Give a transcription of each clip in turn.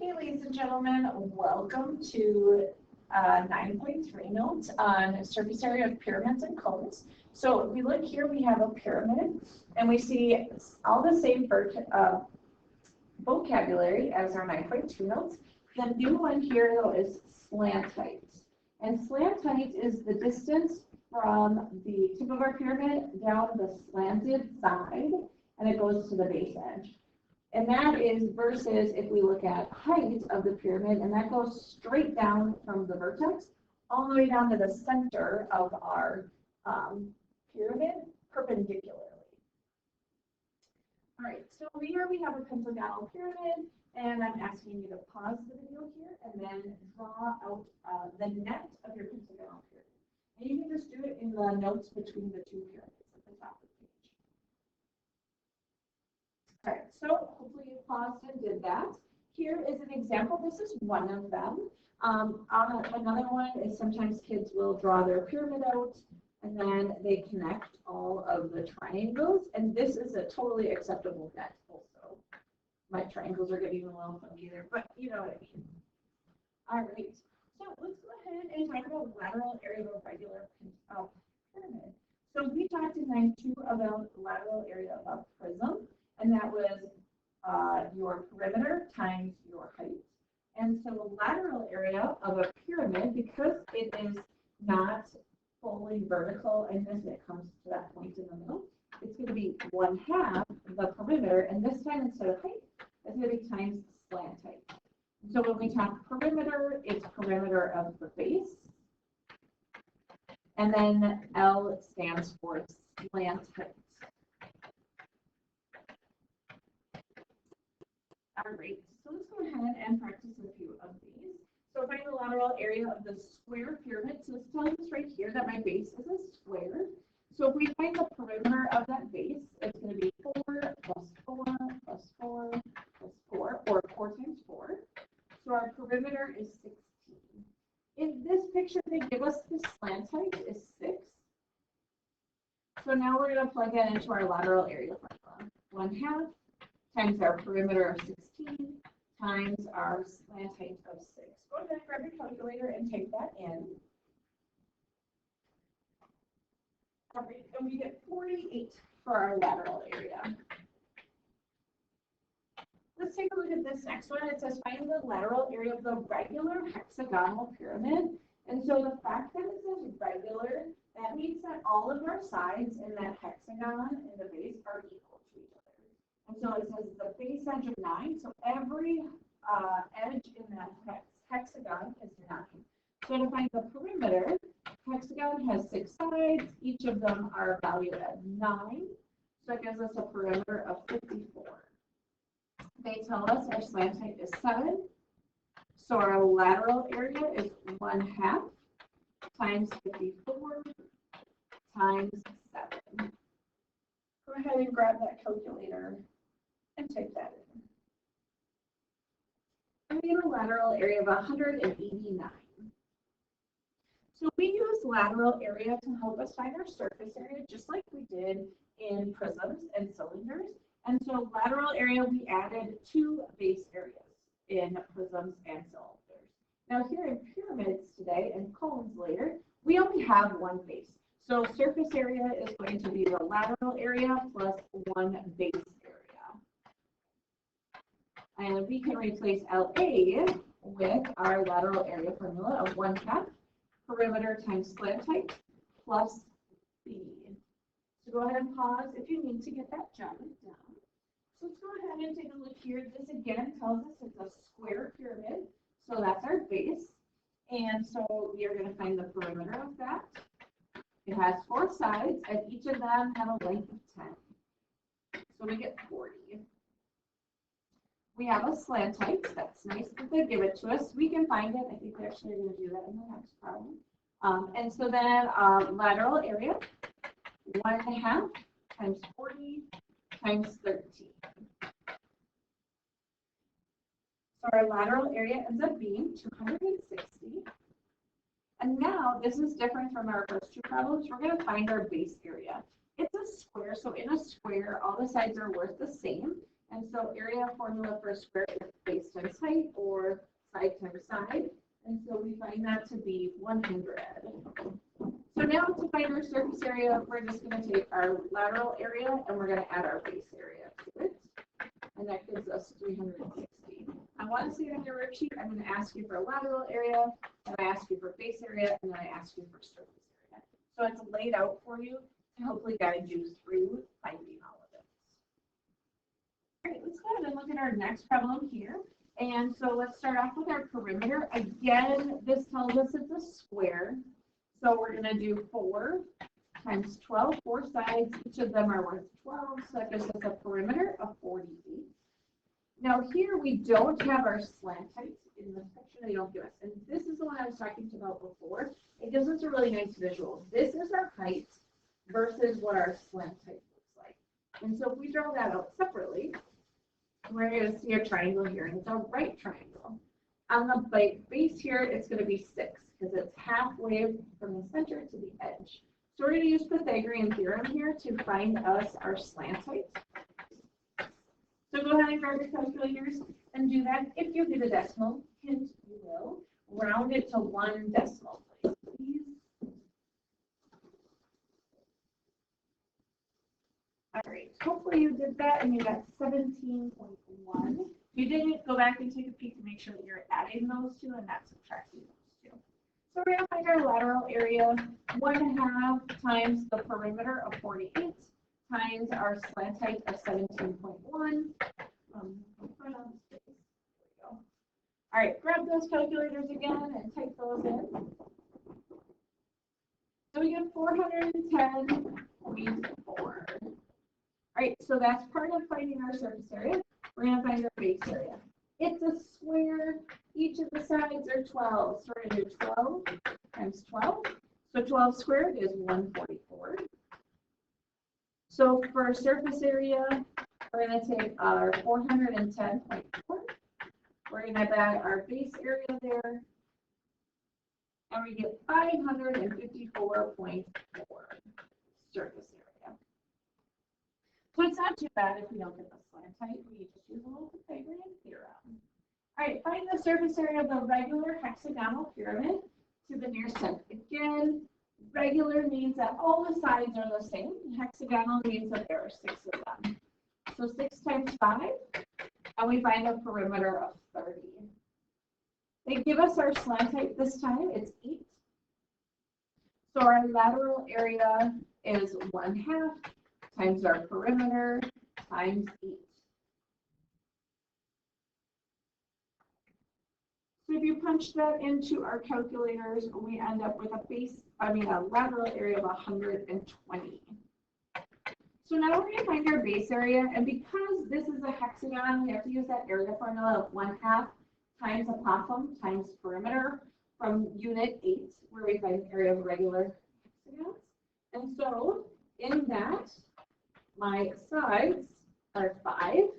Okay, ladies and gentlemen, welcome to 9.3 notes on surface area of pyramids and cones. So if we look here, we have a pyramid, and we see all the same vocabulary as our 9.2 notes. The new one here, though, is slant height. And slant height is the distance from the tip of our pyramid down the slanted side, and it goes to the base edge. And that is versus if we look at height of the pyramid, and that goes straight down from the vertex all the way down to the center of our pyramid perpendicularly. All right, so here we have a pentagonal pyramid, and I'm asking you to pause the video here and then draw out the net of your pentagonal pyramid. And you can just do it in the notes between the two pyramids at the top of the page. All right, so hopefully you paused and did that. Here is an example. This is one of them. Another one is sometimes kids will draw their pyramid out and then they connect all of the triangles. And this is a totally acceptable net also. My triangles are getting a little funky there, but you know what I mean. All right, so let's go ahead and talk about lateral area of a regular pyramid. So we talked in 9.2 about lateral area of a prism. And that was your perimeter times your height. And so the lateral area of a pyramid, because it is not fully vertical in this, it comes to that point in the middle, it's going to be 1/2 the perimeter. And this time, instead of height, it's going to be times slant height. So when we talk perimeter, it's perimeter of the base. And then L stands for slant height. All right, so let's go ahead and practice a few of these. So find the lateral area of the square pyramid. So it's telling us right here that my base is a square. So if we find the perimeter of that base, it's going to be 4 plus 4 plus 4 plus 4, or 4 times 4. So our perimeter is 16. In this picture, they give us the slant height is 6. So now we're going to plug that into our lateral area formula. 1/2 times our perimeter of 16 times our slant height of 6. Go ahead and grab your calculator and type that in. All right, and we get 48 for our lateral area. Let's take a look at this next one. It says find the lateral area of the regular hexagonal pyramid. And so the fact that it says regular, that means that all of our sides in that hexagon in the base are equal to each other. And so it says the base edge of 9, so every edge in that hexagon is 9. So to find the perimeter, hexagon has 6 sides, each of them are valued at 9, so it gives us a perimeter of 54. They tell us our slant height is 7, so our lateral area is 1/2 times 54 times 7. Go ahead and grab that calculator and type that in. And we get a lateral area of 189. So we use lateral area to help us find our surface area, just like we did in prisms and cylinders. And so lateral area, we added 2 base areas in prisms and cylinders. Now here in pyramids today and cones later, we only have 1 base. So surface area is going to be the lateral area plus 1 base area. And we can replace LA with our lateral area formula of 1/2 perimeter times slant height plus B. So go ahead and pause if you need to get that jotted down. So let's go ahead and take a look here. This again tells us it's a square pyramid. So that's our base. And so we are going to find the perimeter of that. It has 4 sides, and each of them have a length of 10. So we get 40. We have a slant height. That's nice that they give it to us. We can find it. I think we're actually going to do that in the next problem. And so then lateral area, 1/2 times 40 times 13. So our lateral area ends up being 260. And now this is different from our first 2 problems. We're going to find our base area. It's a square, so in a square, all the sides are worth the same. And so area formula for a square is base times height or side times side. And so we find that to be 100. So now to find our surface area, we're just going to take our lateral area and we're going to add our base area to it. And that gives us 360. I want to see it on your worksheet. I'm going to ask you for a lateral area, and I ask you for base area, and then I ask you for surface area. So it's laid out for you to hopefully guide you through finding all of it. All right, let's go ahead and look at our next problem here. And so let's start off with our perimeter. Again, this tells us it's a square. So we're going to do 4 times 12, 4 sides. Each of them are worth 12. So that gives us a perimeter of 48. Now here we don't have our slant height in this picture. They don't give us. And this is the one I was talking about before. It gives us a really nice visual. This is our height versus what our slant height looks like. And so if we draw that out separately, we're going to see a triangle here, and it's a right triangle. On the base here, it's going to be 6 because it's halfway from the center to the edge. So we're going to use Pythagorean theorem here to find us our slant height. So go ahead and grab your calculators and do that. If you get a decimal, hint you will, round it to 1 decimal place, please. All right, hopefully you did that and you got 17.1. If you didn't, go back and take a peek to make sure that you're adding those two and not subtracting those two. So we're going to find our lateral area, 1/2 times the perimeter of 48 times our slant height of 17.1. All right, grab those calculators again and type those in. So we get 410.4. All right, so that's part of finding our surface area. We're going to find our base area. It's a square. Each of the sides are 12. So we're going to do 12 times 12. So 12 squared is 144. So for our surface area, we're going to take our 410.4. We're going to add our base area there. And we get 554.4 surface area. So it's not too bad if we don't get the slant height. We just use a little Pythagorean theorem. All right, find the surface area of the regular hexagonal pyramid to the nearest 10. Again, regular means that all the sides are the same. Hexagonal means that there are 6 of them. So 6 times 5, and we find a perimeter of 30. They give us our slant height this time. It's 8. So our lateral area is 1/2 times our perimeter times 8. So if you punch that into our calculators, we end up with a lateral area of 120. So now we're going to find our base area, and because this is a hexagon, we have to use that area formula of 1/2 times apothem times perimeter from unit 8, where we find the area of regular hexagons. And so in that, my sides are 5.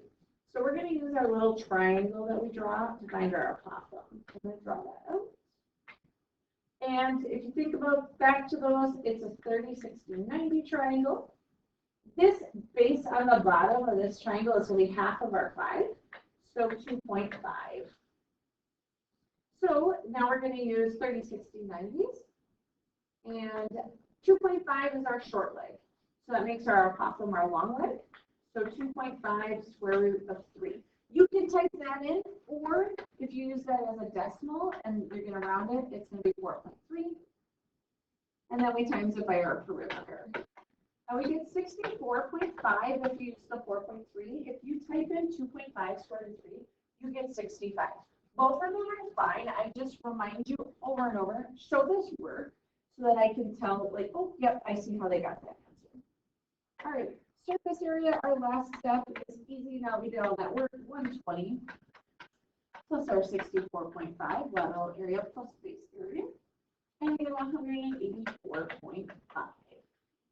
So we're going to use our little triangle that we draw to find our apothem. I'm going to draw that out. And if you think about back to those, it's a 30, 60, 90 triangle. This base on the bottom of this triangle is going to be half of our 5, so 2.5. So now we're going to use 30, 60, 90s. And 2.5 is our short leg. So that makes our apothem our long leg. So 2.5 square root of 3. You can type that in, or if you use that as a decimal and you're going to round it, it's going to be 4.3. And then we times it by our perimeter. And we get 64.5 if you use the 4.3. If you type in 2.5 square root of 3, you get 65. Both of them are fine. I just remind you over and over, show this work so that I can tell, like, oh, yep, I see how they got that answer. All right, surface area, our last step is easy. Now we did all that work, 120 plus our 64.5 lateral area plus base area, and we get 184.5.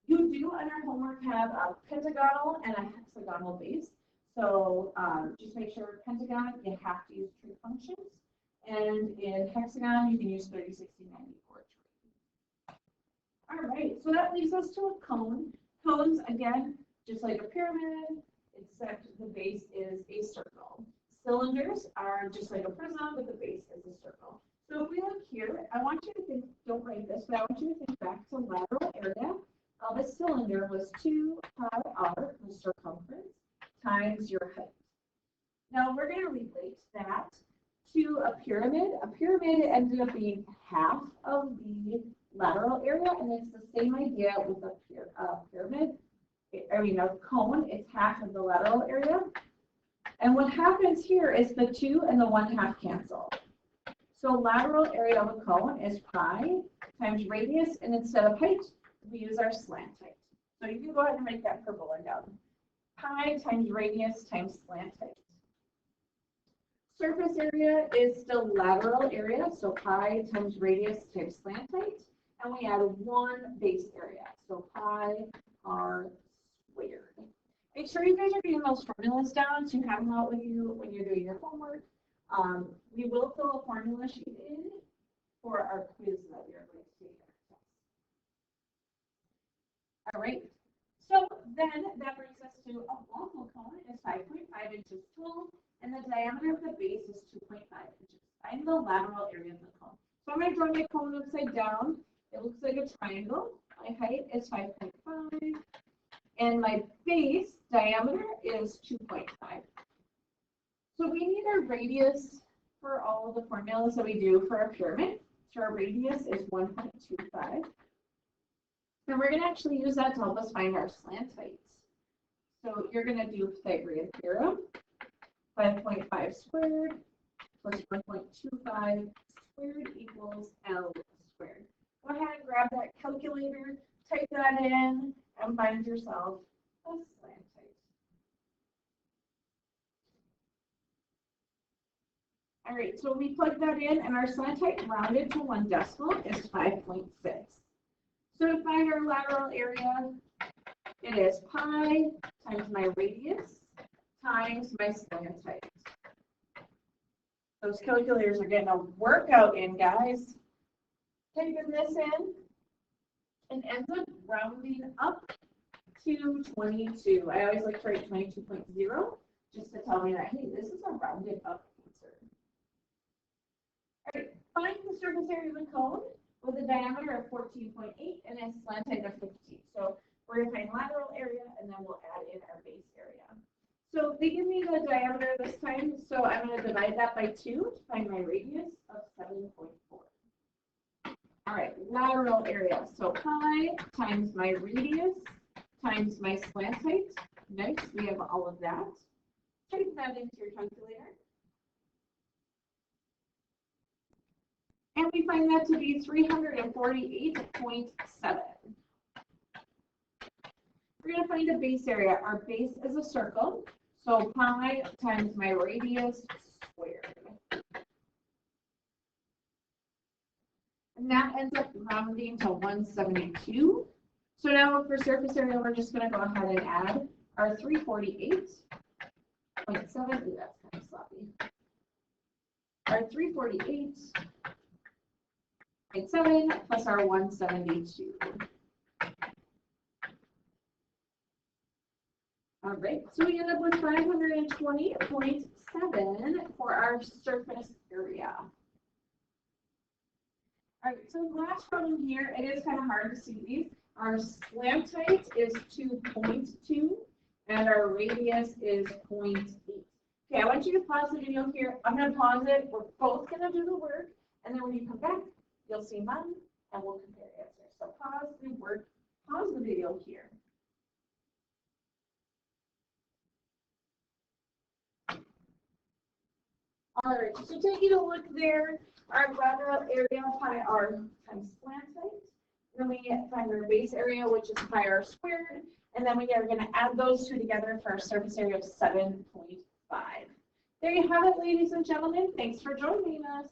You do, on your homework, have a pentagonal and a hexagonal base. So just make sure pentagon, you have to use trig functions. And in hexagon, you can use 30, 60, 90 for a trig. All right, so that leaves us to a cone. Cones, again, just like a pyramid, except the base is a circle. Cylinders are just like a prism, but the base is a circle. So if we look here, I want you to think, don't write this, but I want you to think back to lateral area of a cylinder was 2 pi r, the circumference, times your height. Now we're going to relate that to a pyramid. A pyramid ended up being half of the lateral area, and it's the same idea with a pyramid. A cone, it's half of the lateral area. And what happens here is the 2 and the 1/2 cancel. So lateral area of a cone is pi times radius, and instead of height, we use our slant height. So you can go ahead and write that purple one down. Pi times radius times slant height. Surface area is still lateral area, so pi times radius times slant height, and we add 1 base area, so pi r squared. Make sure you guys are getting those formulas down so you have them out with you when you're doing your homework. We will fill a formula sheet in for our quiz that we are going to take. All right, so then that brings us to a waffle cone is 5.5 inches tall, and the diameter of the base is 2.5 inches. Find the lateral area of the cone. So I'm going to draw my cone upside down. It looks like a triangle. My height is 5.5, and my base diameter is 2.5. So we need our radius for all of the formulas that we do for a pyramid. So our radius is 1.25. And we're going to actually use that to help us find our slant heights. So you're going to do Pythagorean theorem. 5.5 squared plus 1.25 squared equals L squared. Go ahead and grab that calculator, type that in, and find yourself a slant height. All right, so we plug that in, and our slant height rounded to 1 decimal is 5.6. So to find our lateral area, it is pi times my radius times my slant height. Those calculators are getting a workout in, guys. Typing this in, and ends up rounding up to 22. I always like to write 22.0 just to tell me that, hey, this is a rounded up answer. All right, find the surface area of the cone with a diameter of 14.8 and a slant height of 15. So we're going to find lateral area, and then we'll add in our base area. So they give me the diameter this time, so I'm going to divide that by 2 to find my radius of 7.4. All right, lateral area. So pi times my radius times my slant height. Nice, we have all of that. Type that into your calculator. And we find that to be 348.7. We're going to find a base area. Our base is a circle. So pi times my radius squared. And that ends up rounding to 172. So now for surface area, we're just going to go ahead and add our 348.7. Ooh, that's kind of sloppy. Our 348.7 plus our 172. All right, so we end up with 520.7 for our surface area. All right, so the last problem here, it is kind of hard to see these. Our slant height is 2.2, and our radius is 0.8. Okay, I want you to pause the video here. I'm going to pause it. We're both going to do the work, and then when you come back, you'll see mine, and we'll compare answers. So pause the work, pause the video here. All right, so taking a look there, our lateral area pi r times slant height. Then we find our base area, which is pi r squared, and then we are going to add those two together for our surface area of 7.5. There you have it, ladies and gentlemen. Thanks for joining us.